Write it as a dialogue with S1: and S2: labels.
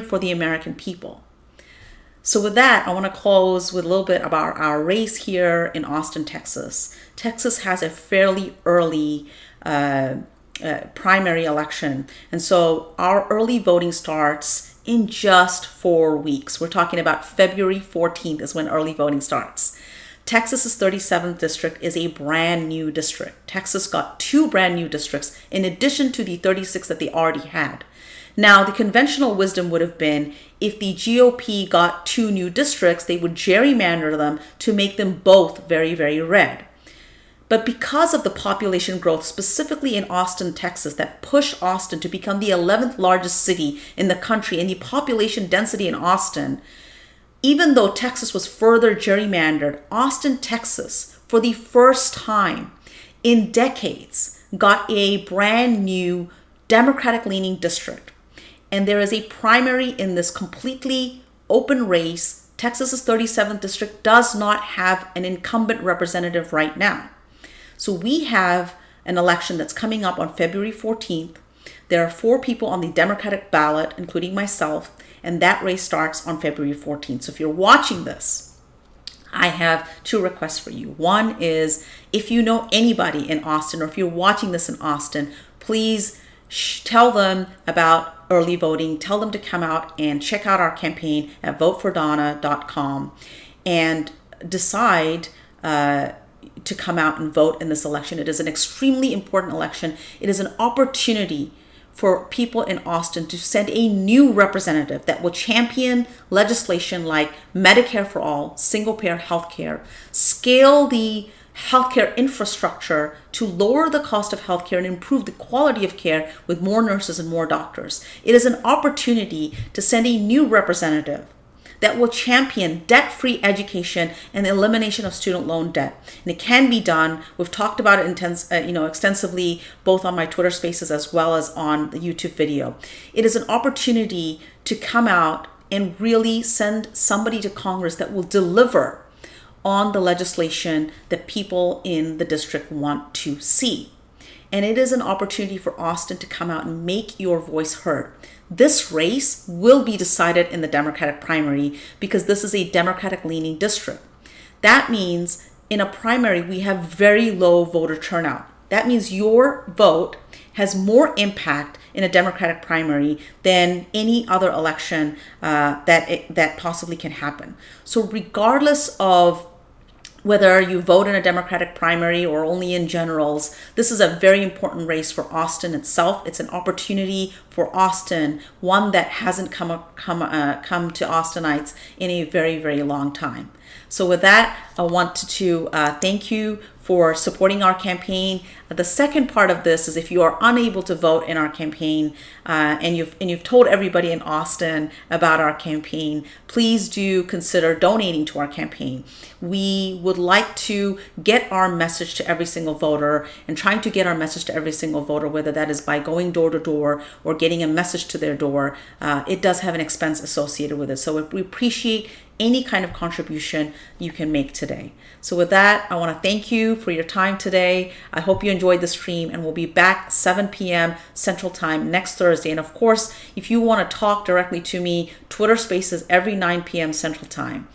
S1: for the American people. So with that, I want to close with a little bit about our race here in Austin, Texas. Texas has a fairly early primary election. And so our early voting starts in just 4 weeks. We're talking about February 14th is when early voting starts. Texas's 37th district is a brand new district. Texas got 2 brand new districts in addition to the 36 that they already had. Now, the conventional wisdom would have been if the GOP got 2 new districts, they would gerrymander them to make them both very, very red. But because of the population growth, specifically in Austin, Texas, that pushed Austin to become the 11th largest city in the country and the population density in Austin, even though Texas was further gerrymandered, Austin, Texas, for the first time in decades, got a brand new Democratic-leaning district. And there is a primary in this completely open race. Texas's 37th district does not have an incumbent representative right now. So we have an election that's coming up on February 14th. There are 4 people on the Democratic ballot, including myself, and that race starts on February 14th. So if you're watching this, I have 2 requests for you. One is if you know anybody in Austin, or if you're watching this in Austin, please tell them about early voting. Tell them to come out and check out our campaign at votefordonna.com and decide to come out and vote in this election. It is an extremely important election. It is an opportunity for people in Austin to send a new representative that will champion legislation like Medicare for all, single-payer healthcare, scale the healthcare infrastructure to lower the cost of healthcare and improve the quality of care with more nurses and more doctors. It is an opportunity to send a new representative that will champion debt-free education and the elimination of student loan debt. And it can be done. We've talked about it extensively, both on my Twitter Spaces as well as on the YouTube video. It is an opportunity to come out and really send somebody to Congress that will deliver on the legislation that people in the district want to see. And it is an opportunity for Austin to come out and make your voice heard. This race will be decided in the Democratic primary because this is a Democratic-leaning district. That means in a primary, we have very low voter turnout. That means your vote has more impact in a Democratic primary than any other election that possibly can happen. So regardless of whether you vote in a Democratic primary or only in generals, this is a very important race for Austin itself. It's an opportunity for Austin, one that hasn't come to Austinites in a very, very long time. So with that, I want to thank you for supporting our campaign. The second part of this is if you are unable to vote in our campaign and you've told everybody in Austin about our campaign, please do consider donating to our campaign. We would like to get our message to every single voter, and trying to get our message to every single voter, whether that is by going door to door or getting a message to their door, it does have an expense associated with it. So we appreciate any kind of contribution you can make today. So with that, I want to thank you for your time today. I hope you enjoyed the stream, and we'll be back 7 p.m. Central Time next Thursday. And of course, if you want to talk directly to me, Twitter Spaces every 9 p.m. Central Time.